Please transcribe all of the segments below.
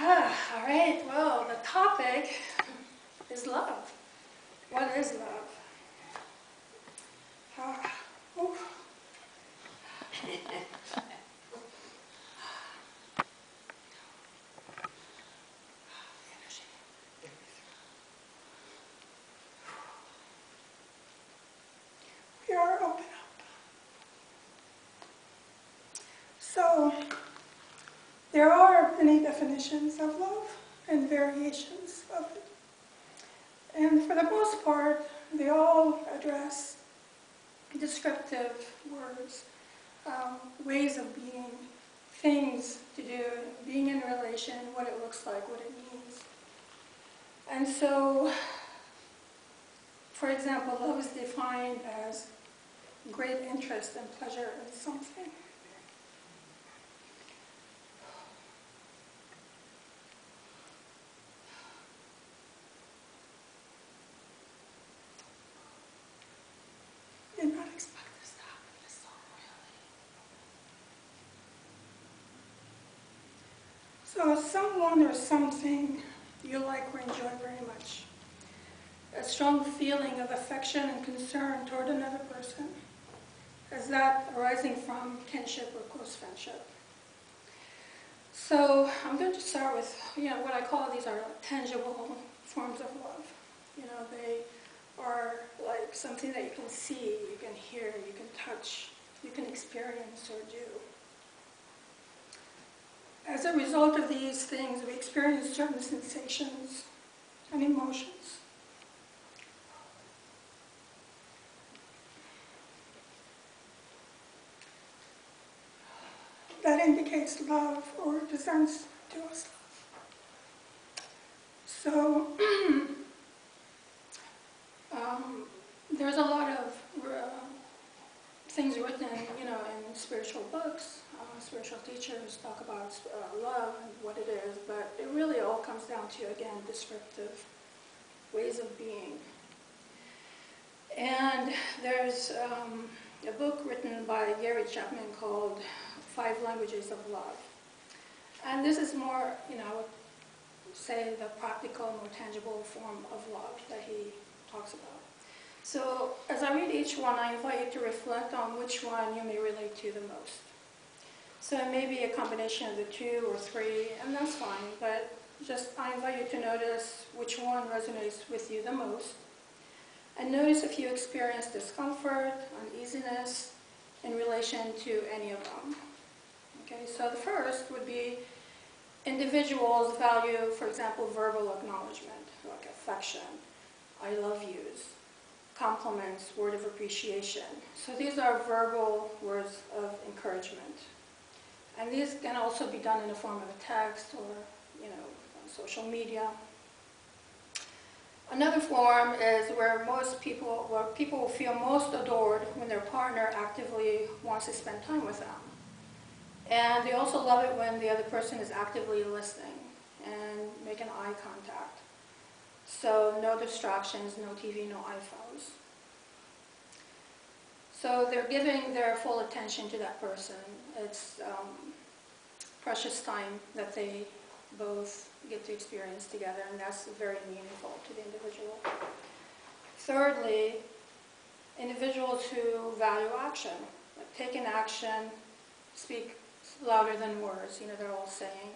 All right, well, the topic is love. What is love? Oof. We are open up. So, there are many definitions of love and variations of it. And for the most part, they all address descriptive words, ways of being, things to do, being in a relation, what it looks like, what it means. And so, for example, love is defined as great interest and pleasure in something. Did not expect this to happen this so really. So someone or something you like or enjoy very much. A strong feeling of affection and concern toward another person. Is that arising from kinship or close friendship? So I'm going to start with, what I call these are tangible forms of love. They are like something that you can see, you can hear, you can touch, you can experience or do. As a result of these things, we experience certain sensations and emotions. That indicates love or presents to us love. So, there's a lot of things written, in spiritual books. Spiritual teachers talk about love and what it is, but it really all comes down to, again, descriptive ways of being. And there's a book written by Gary Chapman called 5 Languages of Love. And this is more, I would say, the practical, more tangible form of love that he talks about. So as I read each one, I invite you to reflect on which one you may relate to the most. So it may be a combination of the 2 or 3, and that's fine, but I invite you to notice which one resonates with you the most. And notice if you experience discomfort, uneasiness in relation to any of them. Okay, so the first would be individuals value, for example, verbal acknowledgement, like affection, I love yous, compliments, word of appreciation. So these are verbal words of encouragement. And these can also be done in the form of a text or, on social media. Another form is where people feel most adored when their partner actively wants to spend time with them. And they also love it when the other person is actively listening and making eye contact. So no distractions, no TV, no iPhones. So they're giving their full attention to that person. It's precious time that they both get to experience together, and that's very meaningful to the individual. Thirdly, individuals who value action, like taking action, speak louder than words. They're all saying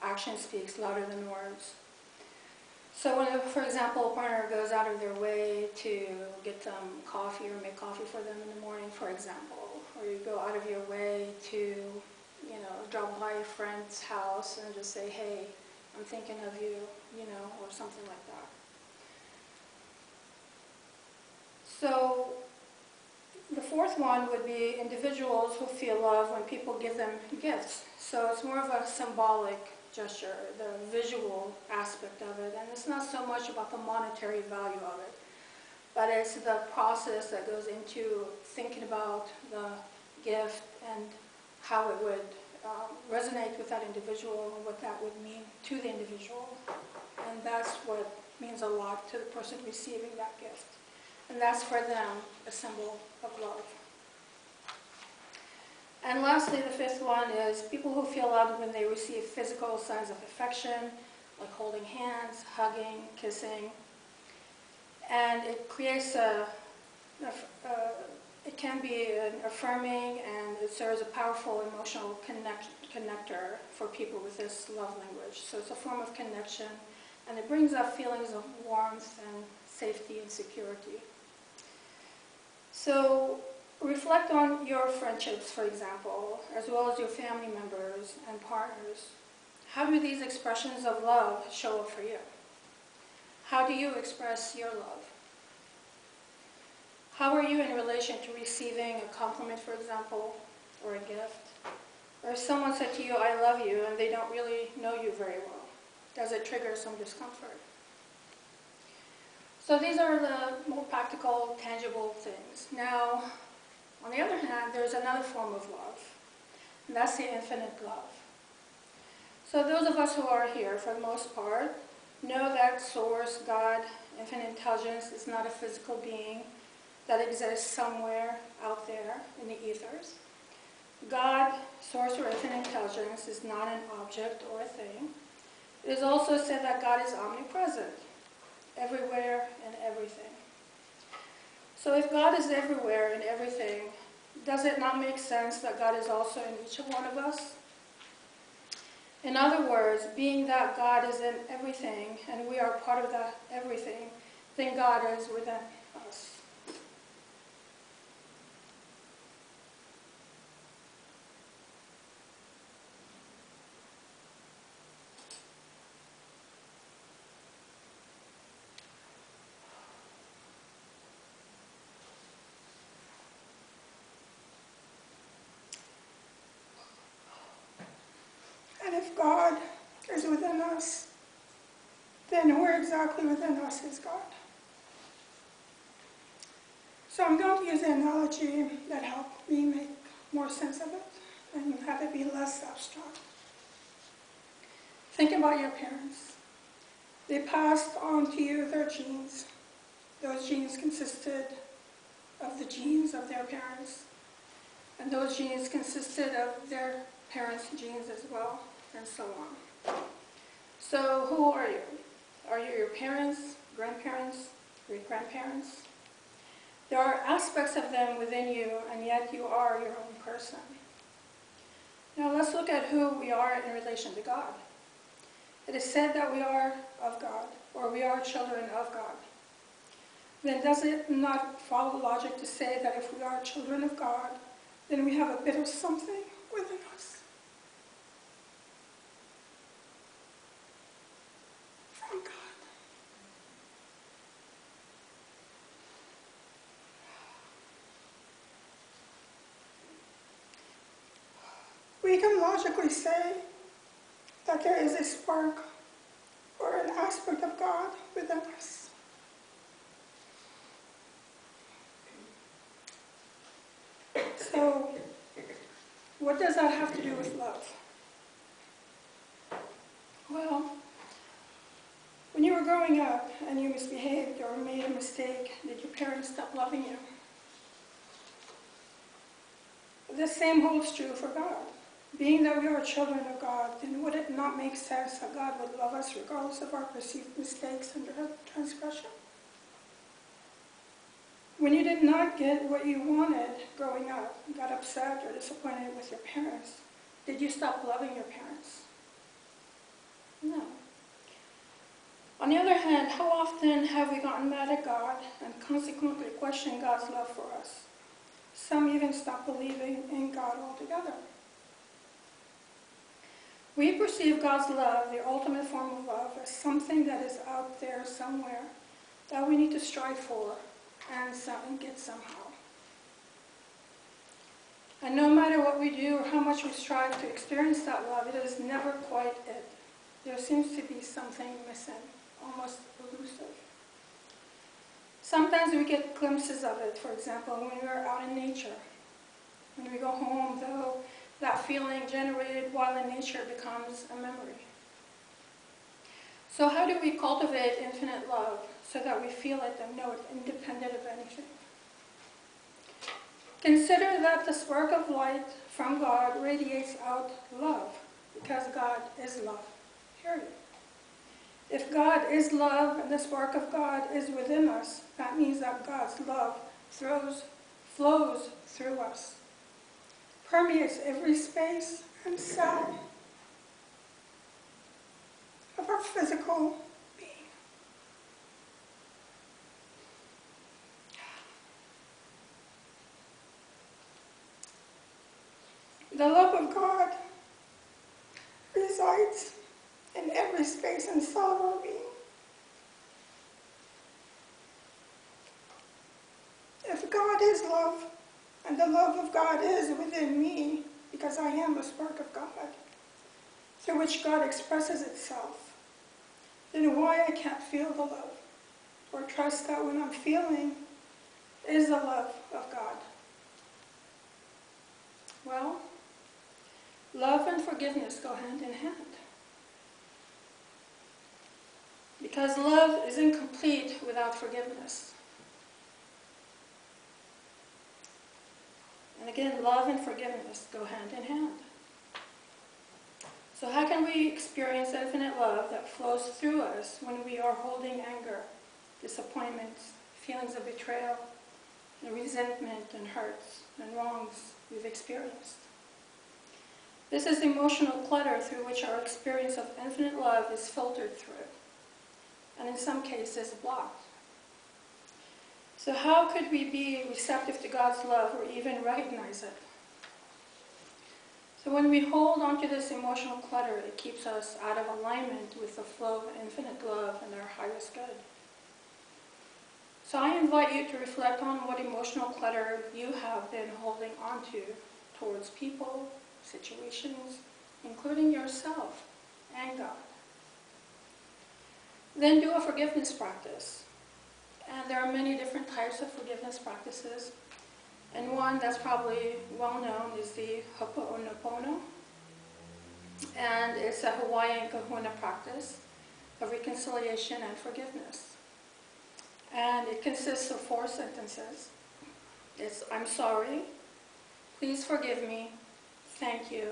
action speaks louder than words. So when, for example, a partner goes out of their way to get them coffee or make coffee for them in the morning, for example, or you go out of your way to, drop by a friend's house and just say, hey, I'm thinking of you, or something like that. So the fourth one would be individuals who feel love when people give them gifts. So it's more of a symbolic gesture, the visual aspect of it, and it's not so much about the monetary value of it, but it's the process that goes into thinking about the gift and how it would resonate with that individual and what that would mean to the individual. And that's what means a lot to the person receiving that gift. And that's for them a symbol of love. And lastly, the fifth one is people who feel loved when they receive physical signs of affection, like holding hands, hugging, kissing. And it creates it can be an affirming, and it serves a powerful emotional connector for people with this love language. So it's a form of connection, and it brings up feelings of warmth and safety and security. So reflect on your friendships, for example, as well as your family members and partners. How do these expressions of love show up for you? How do you express your love? How are you in relation to receiving a compliment, for example, or a gift? Or if someone said to you, I love you, and they don't really know you very well, does it trigger some discomfort? So these are the more practical, tangible things. Now, on the other hand, there's another form of love, and that's the infinite love. So those of us who are here, for the most part, know that Source, God, infinite intelligence is not a physical being that exists somewhere out there in the ethers. God, Source, or infinite intelligence is not an object or a thing. It is also said that God is omnipresent, everywhere and everything. So if God is everywhere and everything, does it not make sense that God is also in each one of us? In other words, being that God is in everything and we are part of that everything, then God is within us. And if God is within us, then where exactly within us is God? So I'm going to use an analogy that helped me make more sense of it and have it be less abstract. Think about your parents. They passed on to you their genes. Those genes consisted of the genes of their parents, and those genes consisted of their parents' genes as well, and so on. So who are you? Are you your parents, grandparents, great-grandparents? There are aspects of them within you, and yet you are your own person. Now let's look at who we are in relation to God. It is said that we are of God, or we are children of God. Then does it not follow logic to say that if we are children of God, then we have a bit of something within us from God? We can logically say that there is a spark or an aspect of God within us. So, what does that have to do with love? Well, when you were growing up and you misbehaved or made a mistake, did your parents stop loving you? The same holds true for God. Being that we are children of God, then would it not make sense that God would love us regardless of our perceived mistakes and transgression? When you did not get what you wanted growing up, got upset or disappointed with your parents, did you stop loving your parents? No. On the other hand, how often have we gotten mad at God and consequently questioned God's love for us? Some even stop believing in God altogether. We perceive God's love, the ultimate form of love, as something that is out there somewhere that we need to strive for and get somehow. And no matter what we do or how much we strive to experience that love, it is never quite it. There seems to be something missing, almost elusive. Sometimes we get glimpses of it, for example, when we're out in nature. When we go home, though, that feeling generated while in nature becomes a memory. So how do we cultivate infinite love so that we feel it and know it independent of anything? Consider that the spark of light from God radiates out love, because God is love, period. If God is love and the spark of God is within us, that means that God's love flows through us, permeates every space and cell of our physical being. The love of God resides in every space and cell of our being. If God is love, and the love of God is within me, because I am the spark of God, through which God expresses itself, then why I can't feel the love, or trust that what I'm feeling is the love of God? Well, love and forgiveness go hand in hand. Because love is incomplete without forgiveness. And again, love and forgiveness go hand in hand. So how can we experience infinite love that flows through us when we are holding anger, disappointments, feelings of betrayal, and resentment and hurts and wrongs we've experienced? This is emotional clutter through which our experience of infinite love is filtered through, and in some cases blocked. So how could we be receptive to God's love or even recognize it? So when we hold onto this emotional clutter, it keeps us out of alignment with the flow of infinite love and our highest good. So I invite you to reflect on what emotional clutter you have been holding onto towards people, situations, including yourself and God. Then do a forgiveness practice. And there are many different types of forgiveness practices. And one that's probably well known is the Ho'oponopono. And it's a Hawaiian kahuna practice of reconciliation and forgiveness. And it consists of 4 sentences. It's, I'm sorry, please forgive me, thank you,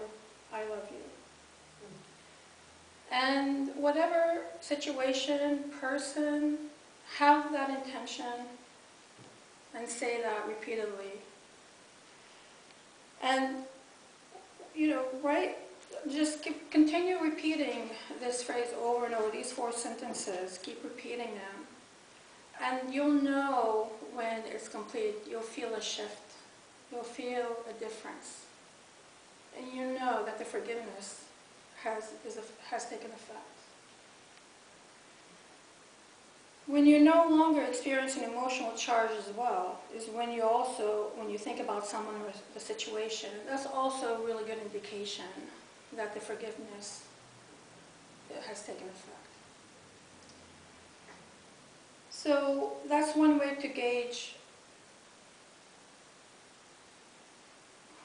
I love you. And whatever situation, person, have that intention and say that repeatedly. And, just continue repeating this phrase over and over, these 4 sentences, keep repeating them. And you'll know when it's complete, you'll feel a shift, you'll feel a difference. And you know that the forgiveness has taken effect. When you're no longer experiencing emotional charge as well, is when you think about someone or the situation, that's also a really good indication that the forgiveness has taken effect. So that's one way to gauge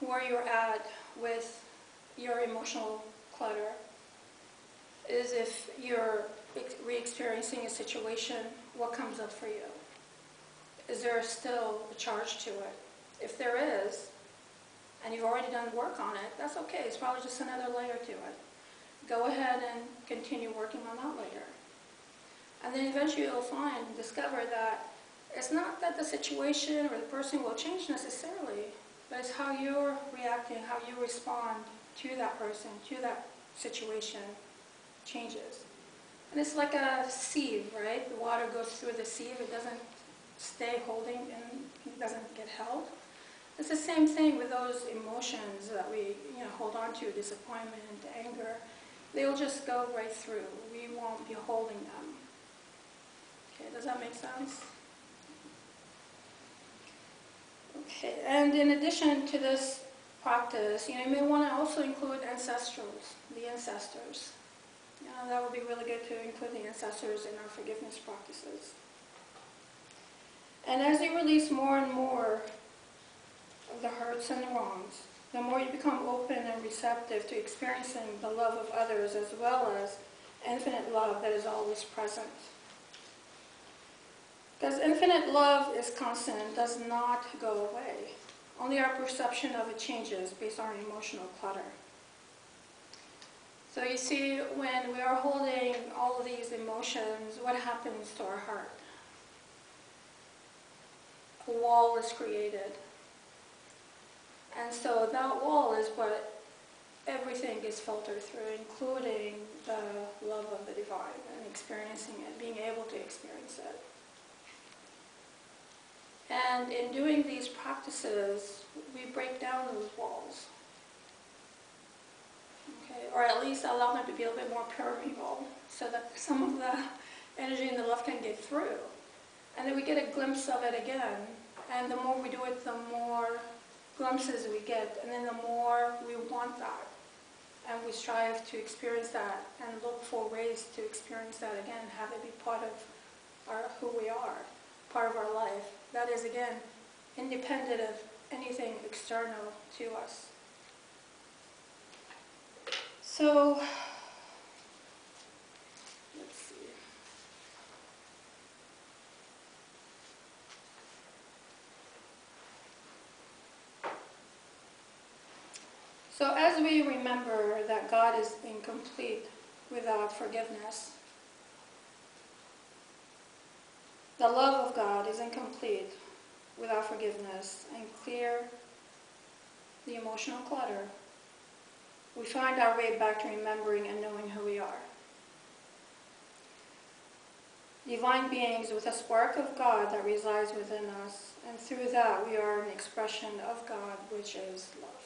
where you're at with your emotional clutter, is if you're re-experiencing a situation, what comes up for you? Is there still a charge to it? If there is, and you've already done work on it, that's okay. It's probably just another layer to it. Go ahead and continue working on that layer. And then eventually you'll discover that it's not that the situation or the person will change necessarily, but it's how you're reacting, how you respond to that person, to that situation changes. And it's like a sieve, right? The water goes through the sieve, it doesn't stay holding and it doesn't get held. It's the same thing with those emotions that we hold on to, disappointment, anger. They'll just go right through. We won't be holding them. Okay, does that make sense? Okay, and in addition to this practice, you may want to also include ancestrals, the ancestors. That would be really good to include the ancestors in our forgiveness practices. And as you release more and more of the hurts and the wrongs, the more you become open and receptive to experiencing the love of others as well as infinite love that is always present. Because infinite love is constant and does not go away. Only our perception of it changes based on our emotional clutter. So you see, when we are holding all of these emotions, what happens to our heart? A wall is created. And so that wall is what everything is filtered through, including the love of the divine and experiencing it, being able to experience it. And in doing these practices, we break down those walls. Okay? Or at least allow them to be a little bit more permeable so that some of the energy and the love can get through. And then we get a glimpse of it again. And the more we do it, the more glimpses we get. And then the more we want that. And we strive to experience that and look for ways to experience that again, have it be part of who we are, part of our life. That is, again, independent of anything external to us. So, let's see. So as we remember that God is incomplete without forgiveness, the love of God is incomplete without forgiveness, and clear the emotional clutter, we find our way back to remembering and knowing who we are. Divine beings with a spark of God that resides within us, and through that we are an expression of God, which is love.